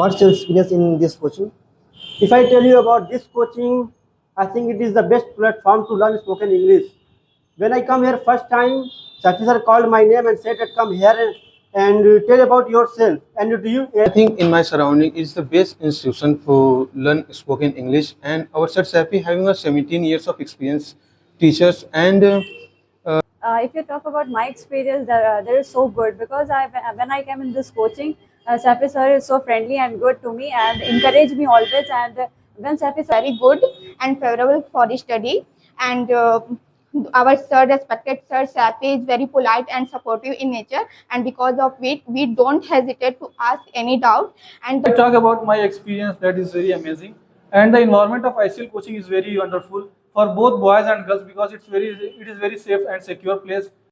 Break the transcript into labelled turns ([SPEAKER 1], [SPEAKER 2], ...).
[SPEAKER 1] What's your experience in this coaching?
[SPEAKER 2] If I tell you about this coaching, I think it is the best platform to learn spoken English. When I come here first time, Safi sir called my name and said that come here and tell about yourself. And do you?
[SPEAKER 3] I think in my surrounding is the best institution for learn spoken English, and our Sir Safi having a 17 years of experience, teachers, and
[SPEAKER 4] If you talk about my experience, that is so good because when I came in this coaching, Safi sir is so friendly and good to me and encourage me always. And when Safi sir
[SPEAKER 5] very good and favorable for the study, and our sir, respected sir Safi, is very polite and supportive in nature, and because of it we don't hesitate to ask any doubt. And
[SPEAKER 6] I talk about my experience, that is very amazing, and the environment of ICL coaching is very wonderful for both boys and girls because it is very safe and secure place.